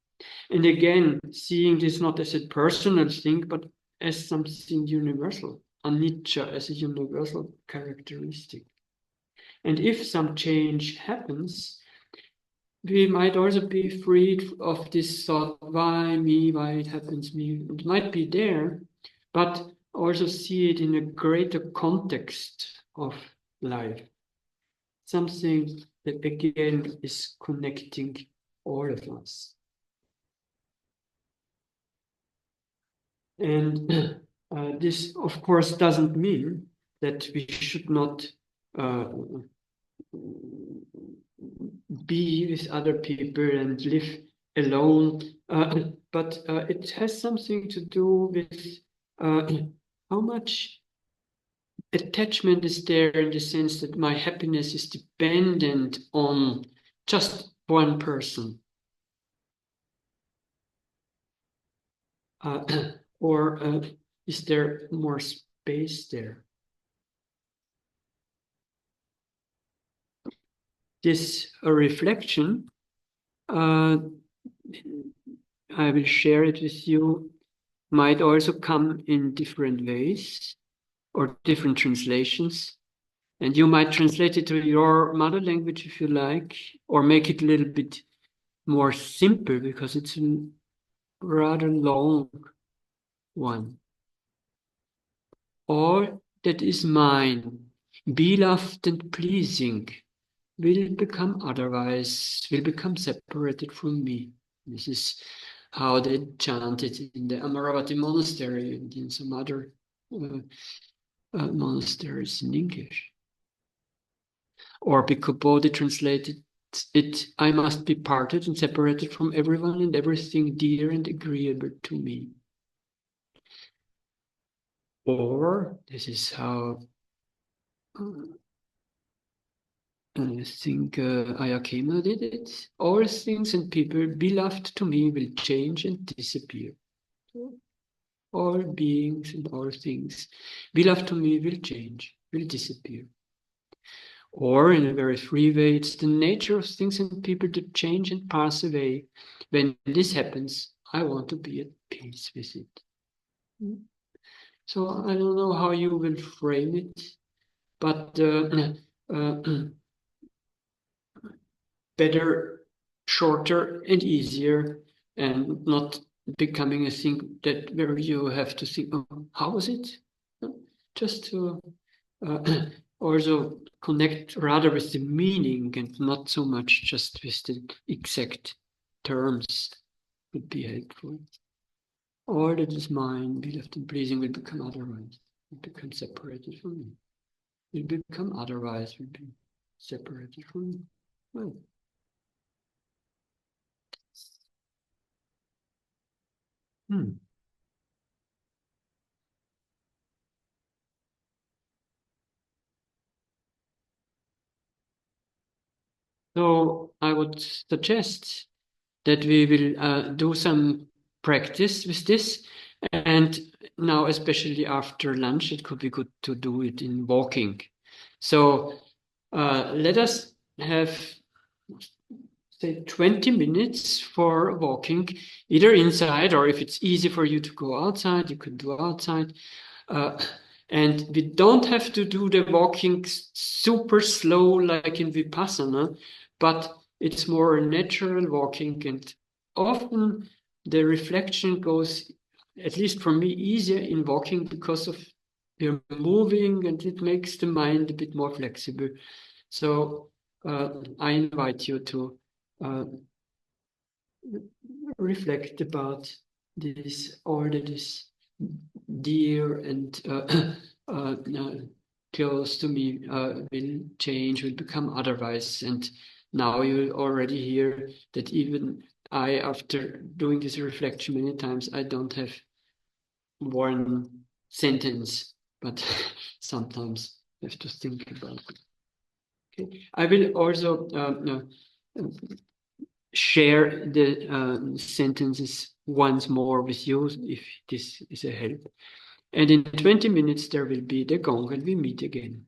And again, seeing this not as a personal thing, but as something universal, anicca as a universal characteristic. And if some change happens, we might also be freed of this thought, why me, why it happens me. It might be there, but also see it in a greater context of life. Something that again is connecting all of us. And this, of course, doesn't mean that we should not be with other people and live alone, but it has something to do with how much attachment is there, in the sense that my happiness is dependent on just one person. Or is there more space there? This reflection, I will share it with you, might also come in different ways or different translations. And you might translate it to your mother language if you like, or make it a little bit more simple because it's a rather long one. All that is mine, beloved and pleasing, will become otherwise, will become separated from me. This is how they chanted in the Amaravati monastery and in some other monasteries in English. Or Bhikkhu Bodhi translated it, I must be parted and separated from everyone and everything dear and agreeable to me. Or, this is how I think Ayakema did it. All things and people beloved to me will change and disappear. All beings and all things beloved to me will change, will disappear. Or, in a very free way, it's the nature of things and people to change and pass away. When this happens, I want to be at peace with it. So I don't know how you will frame it, but better, shorter and easier, and not becoming a thing that where you have to think, oh, how was it? Just to also connect rather with the meaning and not so much just with the exact terms would be helpful. All that is mine, be left in pleasing, will become otherwise, will become separated from me. Will become otherwise, will be separated from me. Well. So I would suggest that we will do some practice with this. And now, especially after lunch, it could be good to do it in walking. So let us have, say, 20 minutes for walking, either inside, or if it's easy for you to go outside, you can do outside. And we don't have to do the walking super slow like in Vipassana, but it's more natural walking. And often the reflection goes, at least for me, easier in walking because of you're moving and it makes the mind a bit more flexible. So I invite you to reflect about this, all that is dear and close to me will change, will become otherwise. And now you already hear that even I, after doing this reflection many times, I don't have one sentence, but sometimes I have to think about it. Okay. I will also share the sentences once more with you if this is a help. And in 20 minutes there will be the gong and we meet again.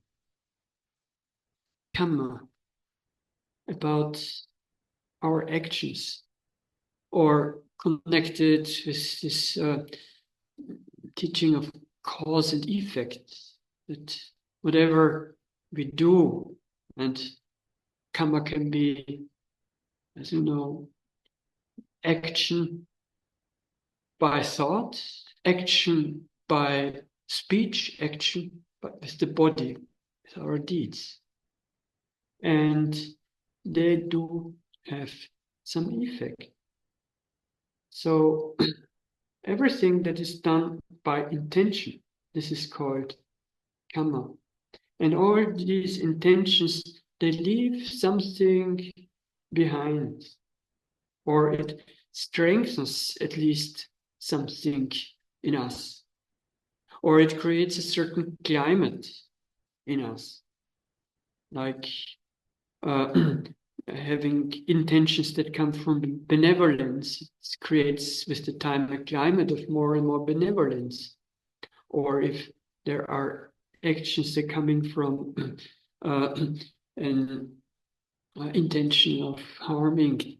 Kamma, about our actions or connected with this teaching of cause and effect, that whatever we do, and Kamma can be, as you know, action by thought, action by speech, action but with the body, with our deeds. And they do have some effect. So everything that is done by intention, this is called Kamma. And all these intentions, they leave something behind, or it strengthens at least something in us, or it creates a certain climate in us, like having intentions that come from benevolence. It creates with the time a climate of more and more benevolence. Or if there are actions that are coming from an intention of harming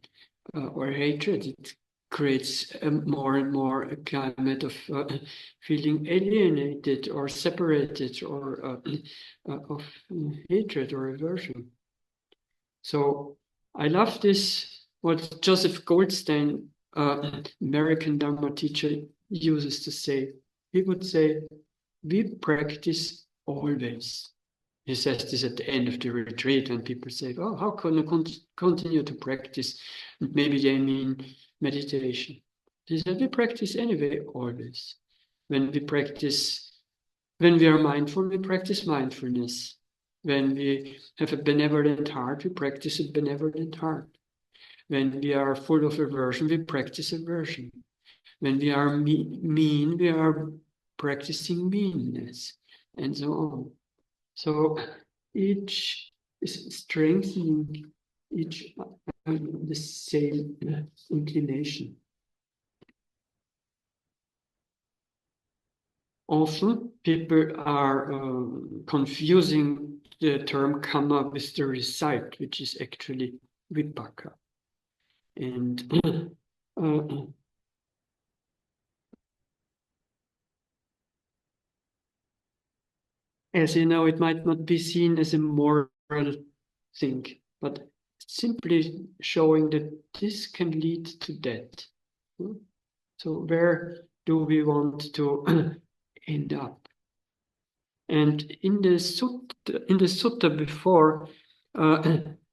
or hatred, it creates more and more a climate of feeling alienated or separated or of hatred or aversion. So I love this, what Joseph Goldstein, American Dharma teacher, uses to say. He would say, we practice always. He says this at the end of the retreat when people say, oh, how can I continue to practice? And maybe they mean meditation. He said, we practice anyway, always. When we are mindful, we practice mindfulness. When we have a benevolent heart, we practice a benevolent heart. When we are full of aversion, we practice aversion. When we are mean, we are practicing meanness, and so on. So each is strengthening each the same inclination. Often people are confusing the term Kamma with the recite, which is actually Vipaka. And as you know, it might not be seen as a moral thing, but simply showing that this can lead to death. So where do we want to end up? And in the sutta before,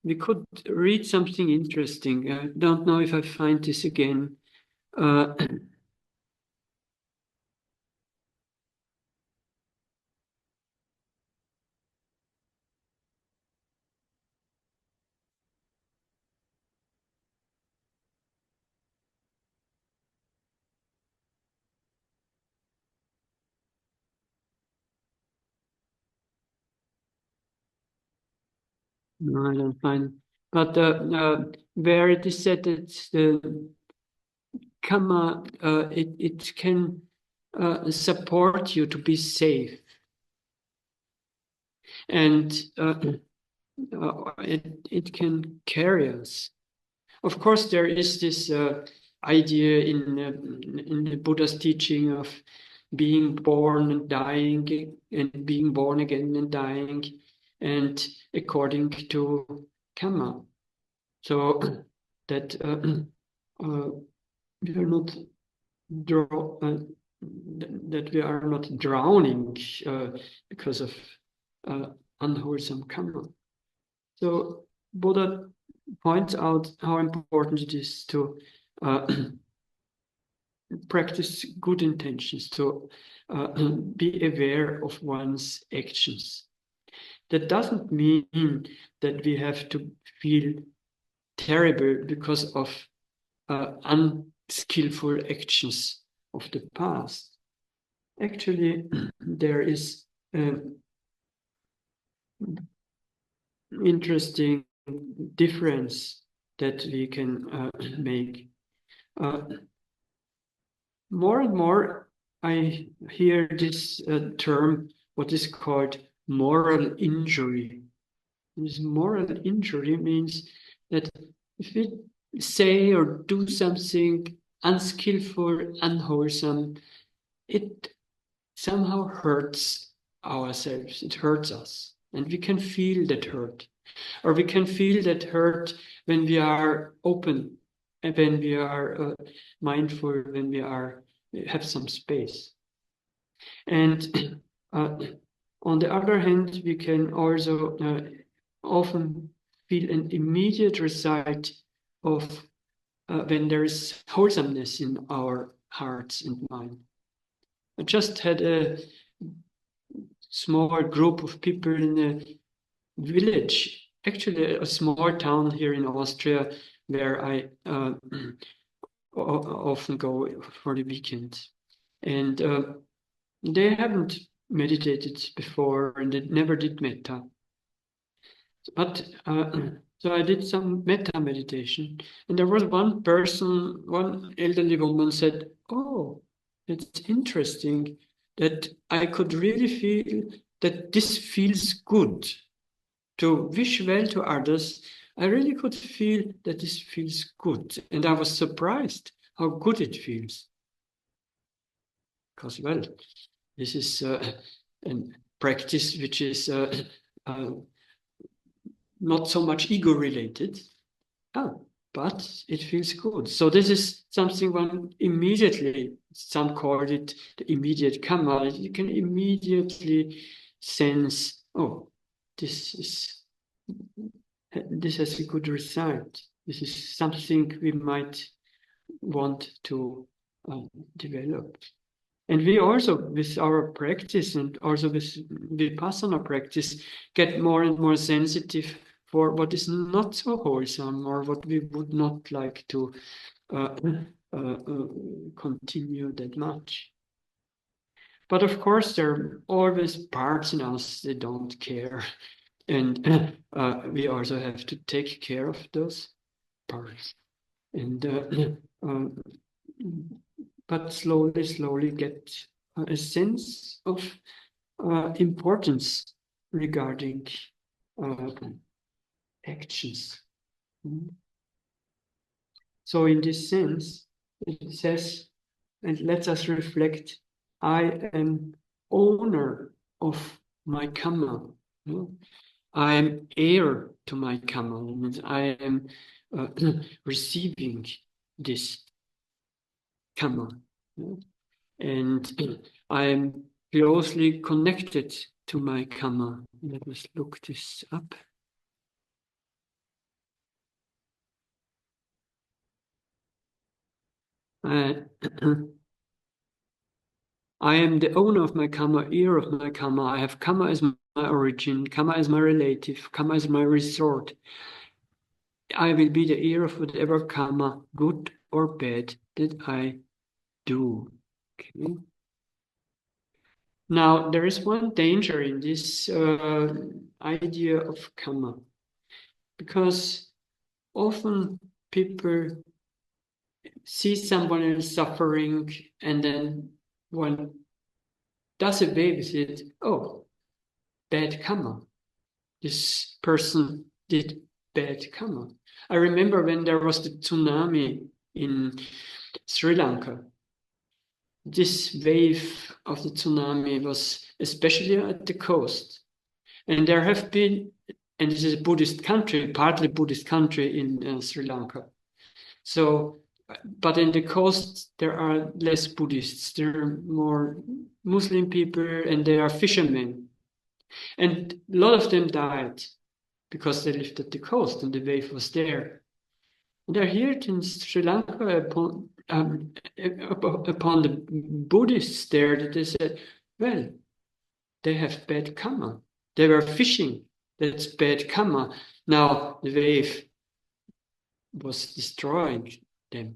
we could read something interesting. I don't know if I find this again. No, I don't find. But where it is said that the karma, it can support you to be safe, and it can carry us. Of course, there is this idea in the Buddha's teaching of being born and dying, and being born again and dying, and according to karma. So that we are not that we are not drowning because of unwholesome karma. So Buddha points out how important it is to practice good intentions, to be aware of one's actions. That doesn't mean that we have to feel terrible because of unskillful actions of the past. Actually, there is interesting difference that we can make. More and more, I hear this term, what is called moral injury. This moral injury means that if we say or do something unskillful, unwholesome, it somehow hurts ourselves. It hurts us, and we can feel that hurt. Or we can feel that hurt when we are open, and when we are mindful, when we have some space. And on the other hand, we can also often feel an immediate result of when there is wholesomeness in our hearts and mind. I just had a small group of people in a village, actually a small town here in Austria, where I often go for the weekend. And they haven't meditated before, and they never did metta. But so I did some metta meditation, and there was one person, one elderly woman said, "Oh, it's interesting that I could really feel that this feels good. To wish well to others, I really could feel that this feels good." And I was surprised how good it feels. Because, well, this is a practice which is not so much ego related, but it feels good. So this is something one immediately, some call it the immediate karma. You can immediately sense, oh, this has a good result. This is something we might want to develop. And we also, with our practice and also with Vipassana practice, get more and more sensitive for what is not so wholesome or what we would not like to continue that much. But of course, there are always parts in us that don't care. And we also have to take care of those parts. And but slowly get a sense of importance regarding actions. So in this sense, it says, and lets us reflect, I am owner of my karma. I am heir to my karma, and I am receiving this karma. And I am closely connected to my karma. Let us look this up. I am the owner of my karma, heir of my karma. I have karma as my origin, karma as my relative, karma as my resort. I will be the heir of whatever karma, good or bad, that I do. Okay. Now, there is one danger in this idea of karma, because often people see someone else suffering and then one does away with it. Oh, bad karma. This person did bad karma. I remember when there was the tsunami in Sri Lanka. This wave of the tsunami was especially at the coast. And there have been, and this is a Buddhist country, partly Buddhist country in Sri Lanka. So, but in the coast, there are less Buddhists. There are more Muslim people and there are fishermen. And a lot of them died because they lived at the coast and the wave was there. And I heard in Sri Lanka upon the Buddhists there that they said, well, they have bad karma. They were fishing. That's bad karma. Now the wave was destroying them.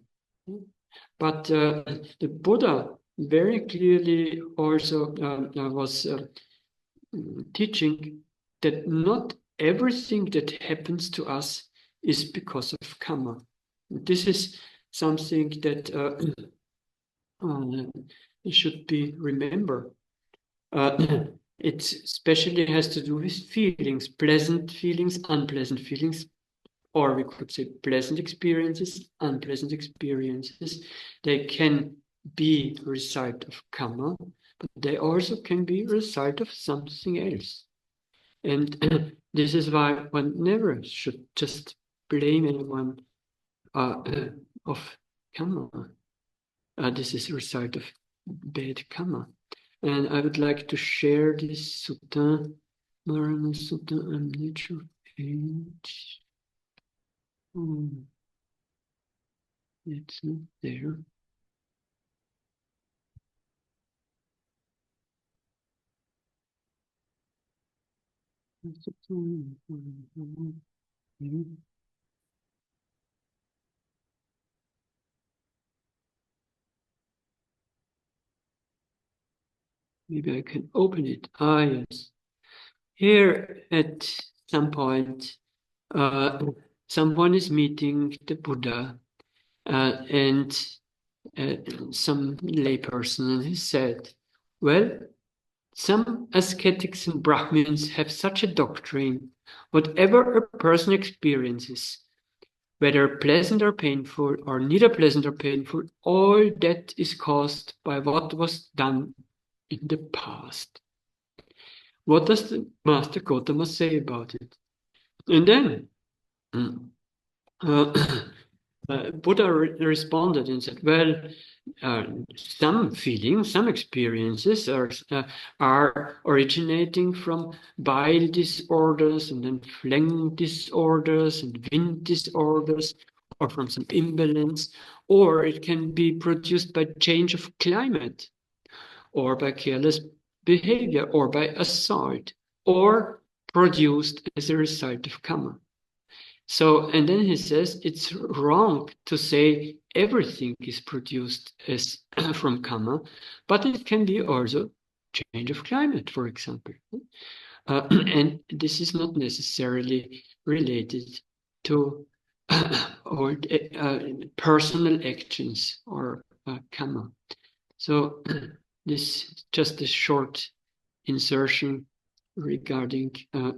But the Buddha very clearly also was teaching that not everything that happens to us is because of karma. This is something that should be remembered. It especially has to do with feelings, pleasant feelings, unpleasant feelings, or we could say pleasant experiences, unpleasant experiences. They can be a result of karma, but they also can be a result of something else. And this is why one never should just blame anyone of karma. This is a result of bad karma. And I would like to share this sutta, Marana Sutta, I'm not sure page. It's not there. Maybe I can open it. Ah, yes. Here at some point, someone is meeting the Buddha and some layperson, and he said, well, some ascetics and Brahmins have such a doctrine. Whatever a person experiences, whether pleasant or painful, or neither pleasant or painful, all that is caused by what was done in the past. What does the Master Gotama say about it? And then Buddha responded and said, well, some feelings, some experiences are originating from bile disorders and then phlegm disorders and wind disorders, or from some imbalance, or it can be produced by change of climate, or by careless behavior, or by assault, or produced as a result of karma. So, and then he says it's wrong to say everything is produced as from karma, but it can be also change of climate, for example. And this is not necessarily related to or personal actions or karma. So this is just a short insertion regarding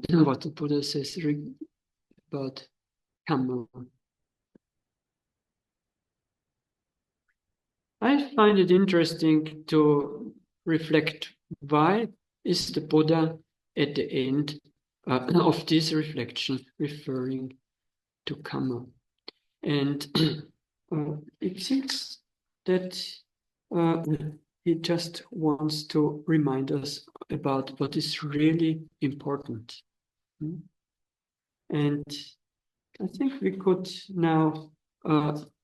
what the Buddha says about karma. I find it interesting to reflect why is the Buddha at the end of this reflection referring to karma. And it seems that he just wants to remind us about what is really important. And I think we could now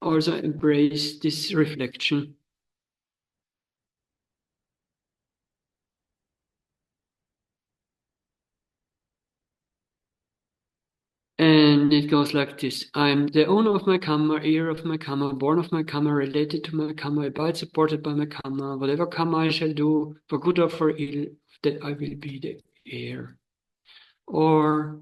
also embrace this reflection. And it goes like this. I'm the owner of my karma, heir of my karma, born of my karma, related to my karma, abide supported by my karma. Whatever karma I shall do, for good or for ill, that I will be the heir. Or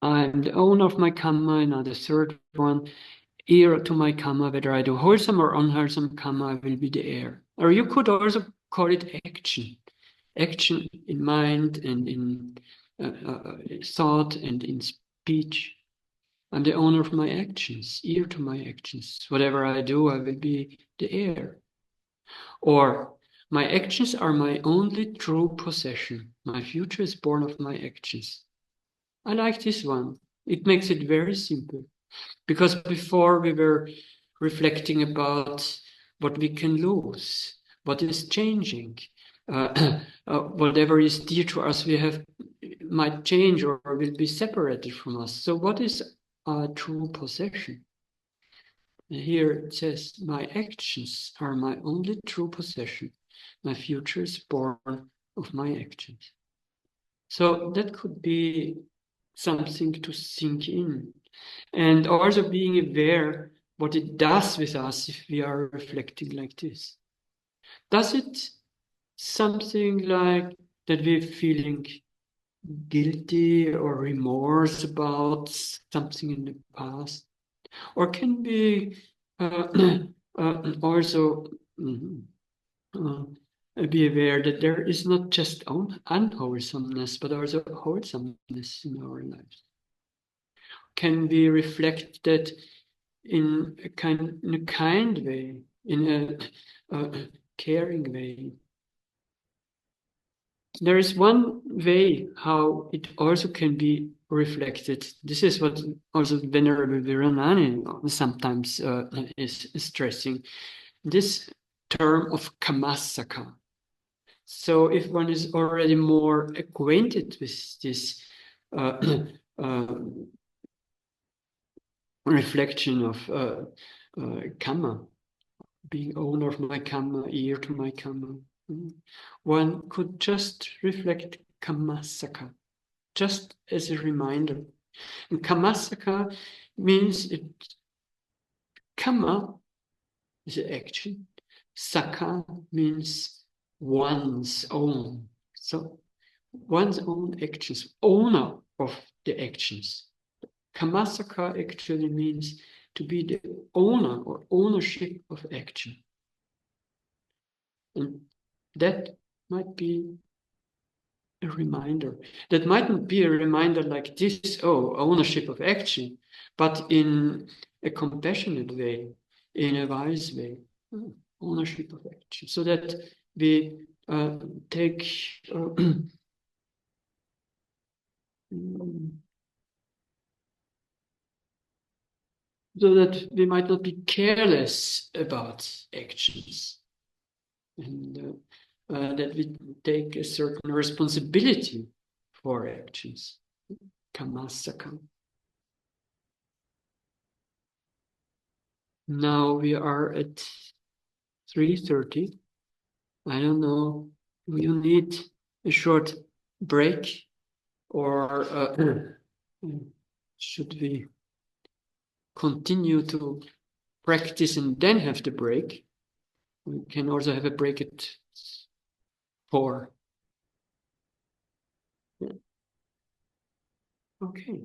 I'm the owner of my karma, now the third one, heir to my karma, whether I do wholesome or unwholesome karma, I will be the heir. Or you could also call it action. Action in mind and in thought and in speech. I'm the owner of my actions, heir to my actions. Whatever I do, I will be the heir. Or my actions are my only true possession. My future is born of my actions. I like this one. It makes it very simple. Because before we were reflecting about what we can lose, what is changing, whatever is dear to us, might change or will be separated from us. So what is our true possession? Here it says, my actions are my only true possession. My future is born of my actions. So that could be something to sink in. And also being aware what it does with us if we are reflecting like this. Does it something like that we're feeling guilty or remorse about something in the past? Or can we also be aware that there is not just unwholesomeness, but also wholesomeness in our lives? Can we reflect that in a kind way, in a caring way? There is one way how it also can be reflected. This is what also Venerable Viranani sometimes is stressing. This term of kamasaka. So if one is already more acquainted with this reflection of karma, being owner of my karma, heir to my karma, one could just reflect kamasaka, just as a reminder. And kamasaka means karma is an action. Saka means one's own. So one's own actions, owner of the actions. Kamasaka actually means to be the owner or ownership of action. And that might be a reminder. That mightn't be a reminder like this, ownership of action, but in a compassionate way, in a wise way, ownership of action, so that we take so that we might not be careless about actions, and that we take a certain responsibility for actions. Kamasaka. Now we are at 3:30. I don't know, do you need a short break, or should we continue to practice and then have the break? We can also have a break at 4. Yeah. Okay.